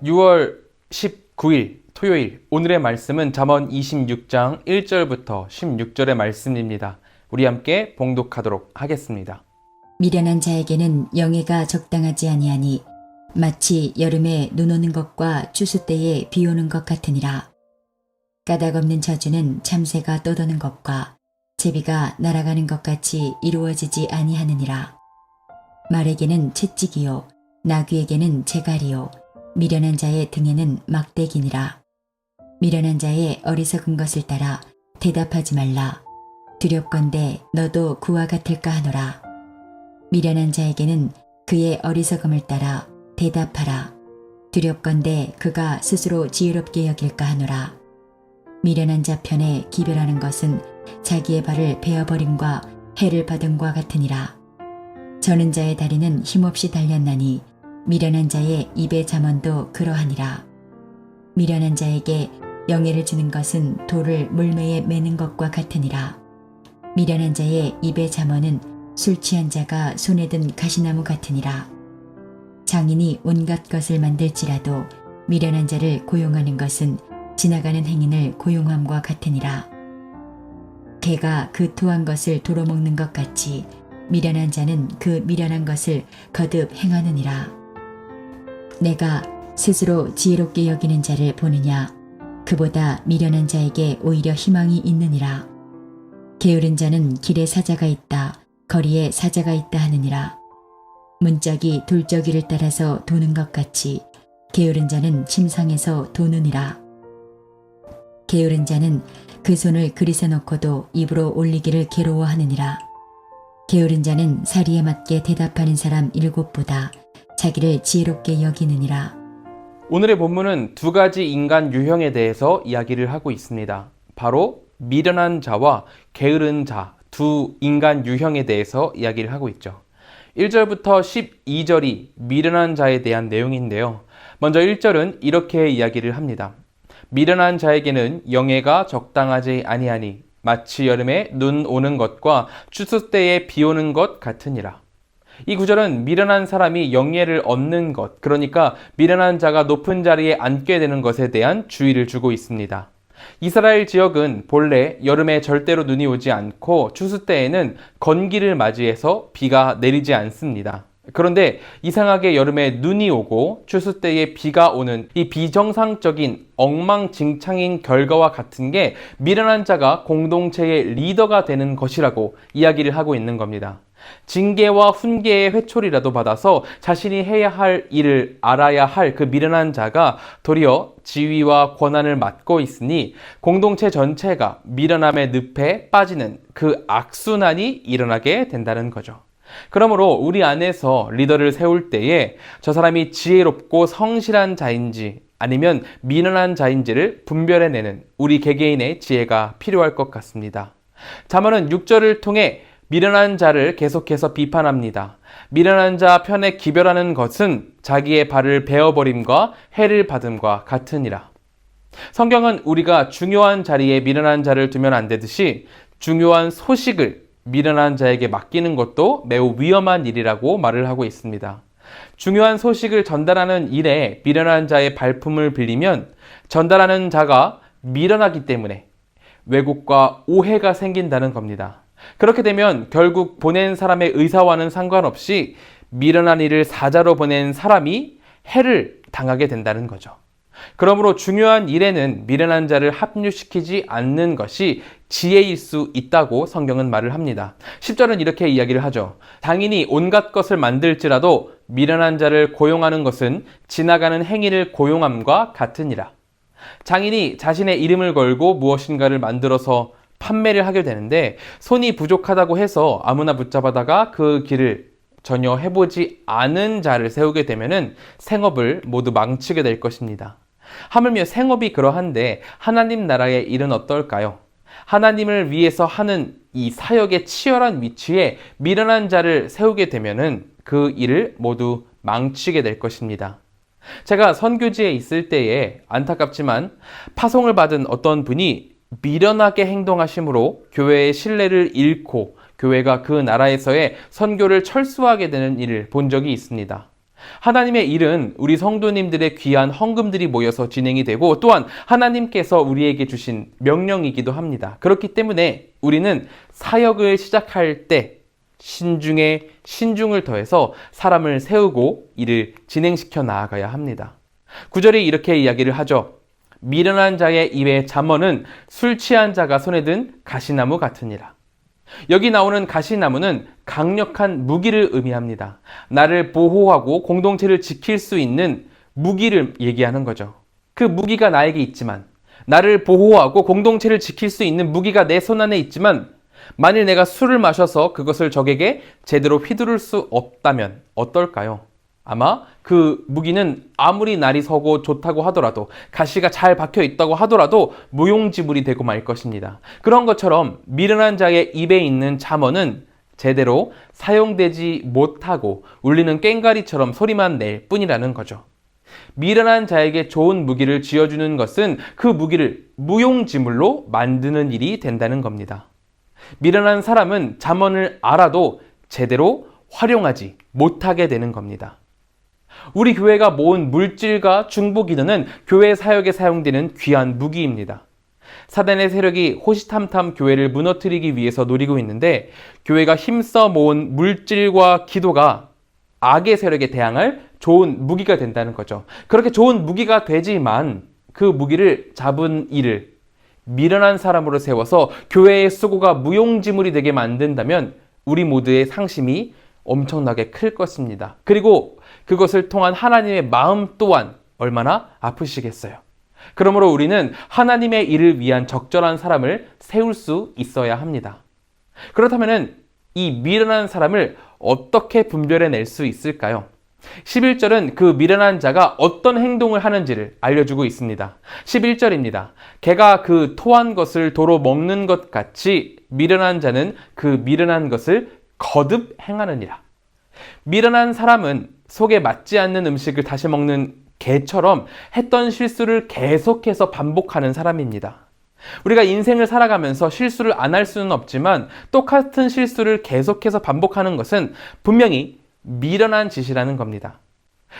6월 19일 토요일, 오늘의 말씀은 잠언 26장 1절부터 16절의 말씀입니다. 우리 함께 봉독하도록 하겠습니다. 미련한 자에게는 영예가 적당하지 아니하니 마치 여름에 눈 오는 것과 추수 때에 비 오는 것 같으니라. 까닭 없는 저주는 참새가 떠도는 것과 제비가 날아가는 것 같이 이루어지지 아니하느니라. 말에게는 채찍이요 나귀에게는 재갈이요 미련한 자의 등에는 막대기니라. 미련한 자의 어리석은 것을 따라 대답하지 말라. 두렵건대 너도 그와 같을까 하노라. 미련한 자에게는 그의 어리석음을 따라 대답하라. 두렵건대 그가 스스로 지혜롭게 여길까 하노라. 미련한 자 편에 기별하는 것은 자기의 발을 베어버림과 해를 받음과 같으니라. 저는 자의 다리는 힘없이 달렸나니 미련한 자의 입의 잠언도 그러하니라. 미련한 자에게 영예를 주는 것은 돌을 물매에 매는 것과 같으니라. 미련한 자의 입의 잠언은 술 취한 자가 손에 든 가시나무 같으니라. 장인이 온갖 것을 만들지라도 미련한 자를 고용하는 것은 지나가는 행인을 고용함과 같으니라. 개가 그 토한 것을 도로 먹는 것 같이 미련한 자는 그 미련한 것을 거듭 행하느니라. 내가 스스로 지혜롭게 여기는 자를 보느냐? 그보다 미련한 자에게 오히려 희망이 있느니라. 게으른 자는 길에 사자가 있다, 거리에 사자가 있다 하느니라. 문짝이 돌저귀를 따라서 도는 것 같이 게으른 자는 침상에서 도느니라. 게으른 자는 그 손을 그리서 놓고도 입으로 올리기를 괴로워하느니라. 게으른 자는 사리에 맞게 대답하는 사람 7보다 자기를 지혜롭게 여기느니라. 오늘의 본문은 두 가지 인간 유형에 대해서 이야기를 하고 있습니다. 바로 미련한 자와 게으른 자 두 인간 유형에 대해서 이야기를 하고 있죠. 1절부터 12절이 미련한 자에 대한 내용인데요. 먼저 1절은 이렇게 이야기를 합니다. 미련한 자에게는 영예가 적당하지 아니하니 마치 여름에 눈 오는 것과 추수 때에 비 오는 것 같으니라. 이 구절은 미련한 사람이 영예를 얻는 것, 그러니까 미련한 자가 높은 자리에 앉게 되는 것에 대한 주의를 주고 있습니다. 이스라엘 지역은 본래 여름에 절대로 눈이 오지 않고 추수 때에는 건기를 맞이해서 비가 내리지 않습니다. 그런데 이상하게 여름에 눈이 오고 추수 때에 비가 오는 이 비정상적인 엉망진창인 결과와 같은 게 미련한 자가 공동체의 리더가 되는 것이라고 이야기를 하고 있는 겁니다. 징계와 훈계의 회초리라도 받아서 자신이 해야 할 일을 알아야 할 그 미련한 자가 도리어 지위와 권한을 맡고 있으니 공동체 전체가 미련함의 늪에 빠지는 그 악순환이 일어나게 된다는 거죠. 그러므로 우리 안에서 리더를 세울 때에 저 사람이 지혜롭고 성실한 자인지 아니면 미련한 자인지를 분별해내는 우리 개개인의 지혜가 필요할 것 같습니다. 잠언은 6절을 통해 미련한 자를 계속해서 비판합니다. 미련한 자 편에 기별하는 것은 자기의 발을 베어버림과 해를 받음과 같으니라. 성경은 우리가 중요한 자리에 미련한 자를 두면 안 되듯이 중요한 소식을 미련한 자에게 맡기는 것도 매우 위험한 일이라고 말을 하고 있습니다. 중요한 소식을 전달하는 일에 미련한 자의 발품을 빌리면 전달하는 자가 미련하기 때문에 왜곡과 오해가 생긴다는 겁니다. 그렇게 되면 결국 보낸 사람의 의사와는 상관없이 미련한 일을 사자로 보낸 사람이 해를 당하게 된다는 거죠. 그러므로 중요한 일에는 미련한 자를 합류시키지 않는 것이 지혜일 수 있다고 성경은 말을 합니다. 10절은 이렇게 이야기를 하죠. 장인이 온갖 것을 만들지라도 미련한 자를 고용하는 것은 지나가는 행인을 고용함과 같으니라. 장인이 자신의 이름을 걸고 무엇인가를 만들어서 판매를 하게 되는데 손이 부족하다고 해서 아무나 붙잡아다가 그 길을 전혀 해보지 않은 자를 세우게 되면은 생업을 모두 망치게 될 것입니다. 하물며 생업이 그러한데 하나님 나라의 일은 어떨까요? 하나님을 위해서 하는 이 사역의 치열한 위치에 미련한 자를 세우게 되면은 그 일을 모두 망치게 될 것입니다. 제가 선교지에 있을 때에 안타깝지만 파송을 받은 어떤 분이 미련하게 행동하심으로 교회의 신뢰를 잃고 교회가 그 나라에서의 선교를 철수하게 되는 일을 본 적이 있습니다. 하나님의 일은 우리 성도님들의 귀한 헌금들이 모여서 진행이 되고 또한 하나님께서 우리에게 주신 명령이기도 합니다. 그렇기 때문에 우리는 사역을 시작할 때 신중에 신중을 더해서 사람을 세우고 일을 진행시켜 나아가야 합니다. 구절이 이렇게 이야기를 하죠. 미련한 자의 입의 잠언은 술 취한 자가 손에 든 가시나무 같으니라. 여기 나오는 가시나무는 강력한 무기를 의미합니다. 나를 보호하고 공동체를 지킬 수 있는 무기를 얘기하는 거죠. 그 무기가 나에게 있지만, 나를 보호하고 공동체를 지킬 수 있는 무기가 내 손 안에 있지만, 만일 내가 술을 마셔서 그것을 적에게 제대로 휘두를 수 없다면 어떨까요? 아마 그 무기는 아무리 날이 서고 좋다고 하더라도, 가시가 잘 박혀 있다고 하더라도 무용지물이 되고 말 것입니다. 그런 것처럼 미련한 자의 입에 있는 잠언은 제대로 사용되지 못하고 울리는 꽹과리처럼 소리만 낼 뿐이라는 거죠. 미련한 자에게 좋은 무기를 쥐어주는 것은 그 무기를 무용지물로 만드는 일이 된다는 겁니다. 미련한 사람은 잠언을 알아도 제대로 활용하지 못하게 되는 겁니다. 우리 교회가 모은 물질과 중보기도는 교회 사역에 사용되는 귀한 무기입니다. 사단의 세력이 호시탐탐 교회를 무너뜨리기 위해서 노리고 있는데, 교회가 힘써 모은 물질과 기도가 악의 세력에 대항할 좋은 무기가 된다는 거죠. 그렇게 좋은 무기가 되지만 그 무기를 잡은 이를 미련한 사람으로 세워서 교회의 수고가 무용지물이 되게 만든다면 우리 모두의 상심이 엄청나게 클 것입니다. 그리고 그것을 통한 하나님의 마음 또한 얼마나 아프시겠어요. 그러므로 우리는 하나님의 일을 위한 적절한 사람을 세울 수 있어야 합니다. 그렇다면 이 미련한 사람을 어떻게 분별해낼 수 있을까요? 11절은 그 미련한 자가 어떤 행동을 하는지를 알려주고 있습니다. 11절입니다. 개가 그 토한 것을 도로 먹는 것 같이 미련한 자는 그 미련한 것을 거듭 행하느니라. 미련한 사람은 속에 맞지 않는 음식을 다시 먹는 개처럼 했던 실수를 계속해서 반복하는 사람입니다. 우리가 인생을 살아가면서 실수를 안 할 수는 없지만 똑같은 실수를 계속해서 반복하는 것은 분명히 미련한 짓이라는 겁니다.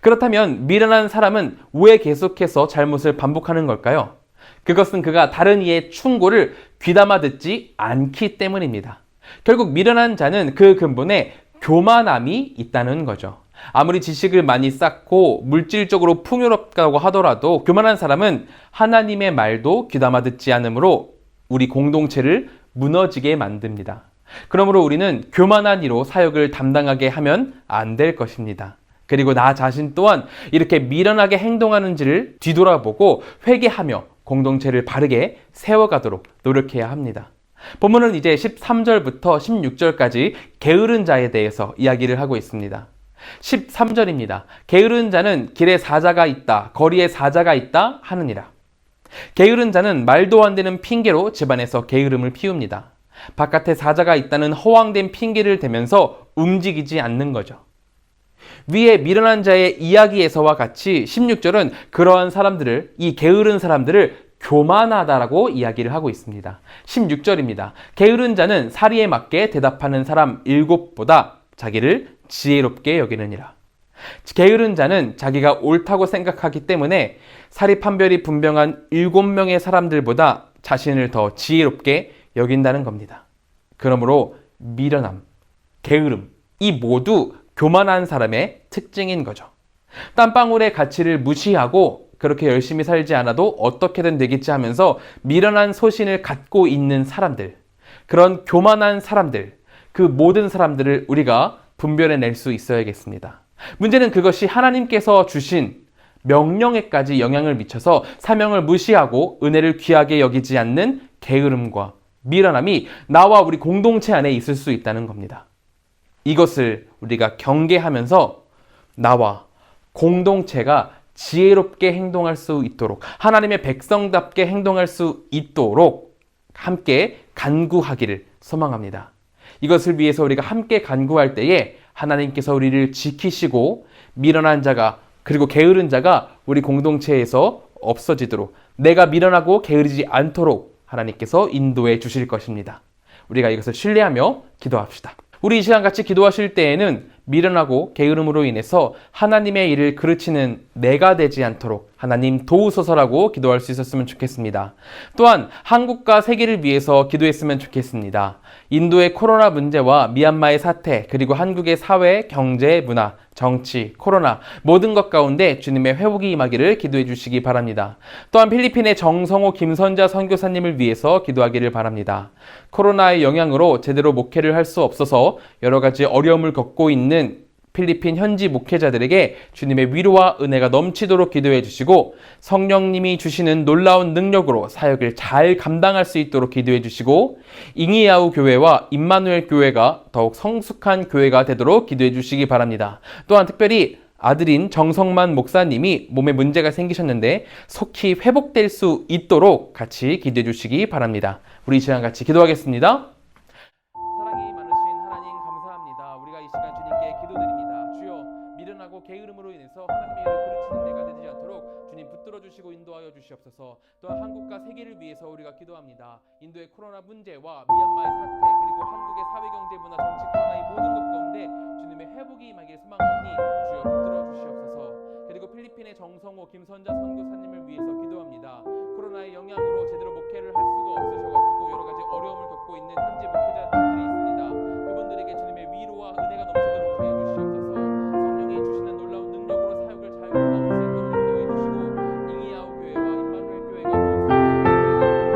그렇다면 미련한 사람은 왜 계속해서 잘못을 반복하는 걸까요? 그것은 그가 다른 이의 충고를 귀담아 듣지 않기 때문입니다. 결국 미련한 자는 그 근본에 교만함이 있다는 거죠. 아무리 지식을 많이 쌓고 물질적으로 풍요롭다고 하더라도 교만한 사람은 하나님의 말도 귀담아 듣지 않으므로 우리 공동체를 무너지게 만듭니다. 그러므로 우리는 교만한 이로 사역을 담당하게 하면 안 될 것입니다. 그리고 나 자신 또한 이렇게 미련하게 행동하는지를 뒤돌아보고 회개하며 공동체를 바르게 세워가도록 노력해야 합니다. 본문은 이제 13절부터 16절까지 게으른 자에 대해서 이야기를 하고 있습니다. 13절입니다. 게으른 자는 길에 사자가 있다, 거리에 사자가 있다 하느니라. 게으른 자는 말도 안 되는 핑계로 집안에서 게으름을 피웁니다. 바깥에 사자가 있다는 허황된 핑계를 대면서 움직이지 않는 거죠. 위에 미련한 자의 이야기에서와 같이 16절은 그러한 사람들을, 이 게으른 사람들을 교만하다라고 이야기를 하고 있습니다. 16절입니다. 게으른 자는 사리에 맞게 대답하는 사람 7보다 자기를 지혜롭게 여기느니라. 게으른 자는 자기가 옳다고 생각하기 때문에 사리 판별이 분명한 7명의 사람들보다 자신을 더 지혜롭게 여긴다는 겁니다. 그러므로 미련함, 게으름, 이 모두 교만한 사람의 특징인 거죠. 땀방울의 가치를 무시하고 그렇게 열심히 살지 않아도 어떻게든 되겠지 하면서 미련한 소신을 갖고 있는 사람들, 그런 교만한 사람들, 그 모든 사람들을 우리가 분별해낼 수 있어야겠습니다. 문제는 그것이 하나님께서 주신 명령에까지 영향을 미쳐서 사명을 무시하고 은혜를 귀하게 여기지 않는 게으름과 미련함이 나와 우리 공동체 안에 있을 수 있다는 겁니다. 이것을 우리가 경계하면서 나와 공동체가 지혜롭게 행동할 수 있도록, 하나님의 백성답게 행동할 수 있도록 함께 간구하기를 소망합니다. 이것을 위해서 우리가 함께 간구할 때에 하나님께서 우리를 지키시고 미련한 자가, 그리고 게으른 자가 우리 공동체에서 없어지도록, 내가 미련하고 게으르지 않도록 하나님께서 인도해 주실 것입니다. 우리가 이것을 신뢰하며 기도합시다. 우리 이 시간 같이 기도하실 때에는 미련하고 게으름으로 인해서 하나님의 일을 그르치는 내가 되지 않도록 하나님 도우소서라고 기도할 수 있었으면 좋겠습니다. 또한 한국과 세계를 위해서 기도했으면 좋겠습니다. 인도의 코로나 문제와 미얀마의 사태, 그리고 한국의 사회, 경제, 문화, 정치, 코로나 모든 것 가운데 주님의 회복이 임하기를 기도해 주시기 바랍니다. 또한 필리핀의 정성호 김선자 선교사님을 위해서 기도하기를 바랍니다. 코로나의 영향으로 제대로 목회를 할 수 없어서 여러 가지 어려움을 겪고 있는 필리핀 현지 목회자들에게 주님의 위로와 은혜가 넘치도록 기도해 주시고 성령님이 주시는 놀라운 능력으로 사역을 잘 감당할 수 있도록 기도해 주시고 잉이야우 교회와 임마누엘 교회가 더욱 성숙한 교회가 되도록 기도해 주시기 바랍니다. 또한 특별히 아들인 정성만 목사님이 몸에 문제가 생기셨는데 속히 회복될 수 있도록 같이 기도해 주시기 바랍니다. 우리 이 시간 같이 기도하겠습니다. 사랑이 많으신 하나님 감사합니다. 우리가 이 시간 주님께 기도드립니다. 주여 미련하고 게으름으로 인해서 하나님의 일을 그르치는 내가 되지 않도록 주님 붙들어 주시고 인도하여 주시옵소서. 또한 한국과 세계를 위해서 우리가 기도합니다. 인도의 코로나 문제와 미얀마의 사태, 그리고 한국의 사회, 경제, 문화, 정치, 코로나의 모든 것 가운데 주님의 회복이 임하길 소망하오니 주여 붙들어 주시옵소서. 그리고 필리핀의 정성호 김선자 선교사님을 위해서 기도합니다. 코로나의 영향으로 제대로 목회를 할 수가 없으셔가지고 여러 가지 어려움을 겪고 있는 현지 목회자들이 있습니다. 그분들에게 주님의 위로와 은혜가 넘치도록 하여 주시옵소서. 성령이 주시는 놀라운 능력으로 사역을 잘 감당할 수 있도록 인도해 주시고 잉이야오 교회와 임마누엘 교회가 더욱 성숙한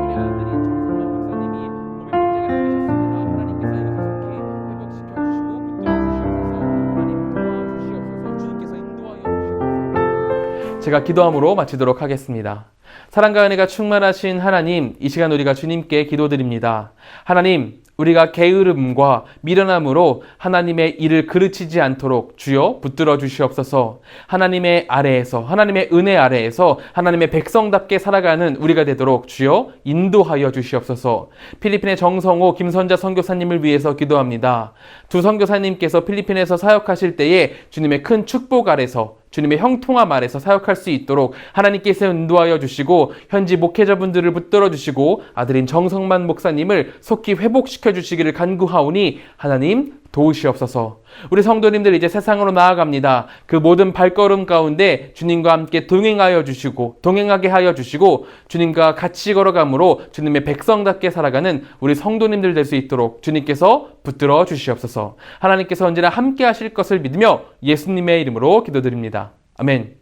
교회가 되도록 인도하여 주시옵소서. 특별히 아들인 정성만 목사님이 몸에 문제가 생기셨습니다. 하나님께서 이것을 속히 회복시켜 주시고 붙들어 주시옵소서. 하나님 도와주시옵소서. 주님께서 인도하여 주시옵소서. 제가 기도함으로 마치도록 하겠습니다. 사랑과 은혜가 충만하신 하나님, 이 시간 우리가 주님께 기도드립니다. 하나님, 우리가 게으름과 미련함으로 하나님의 일을 그르치지 않도록 주여 붙들어 주시옵소서. 하나님의 아래에서, 하나님의 은혜 아래에서 하나님의 백성답게 살아가는 우리가 되도록 주여 인도하여 주시옵소서. 필리핀의 정성호 김선자 선교사님을 위해서 기도합니다. 두 선교사님께서 필리핀에서 사역하실 때에 주님의 큰 축복 아래서, 주님의 형통함 아래서 사역할 수 있도록 하나님께서 인도하여 주시고 현지 목회자분들을 붙들어 주시고 아들인 정성만 목사님을 속히 회복시켜 주시기를 간구하오니 하나님 도우시옵소서. 우리 성도님들 이제 세상으로 나아갑니다. 그 모든 발걸음 가운데 주님과 함께 동행하게 하여 주시고 주님과 같이 걸어감으로 주님의 백성답게 살아가는 우리 성도님들 될 수 있도록 주님께서 붙들어 주시옵소서. 하나님께서 언제나 함께 하실 것을 믿으며 예수님의 이름으로 기도드립니다. 아멘.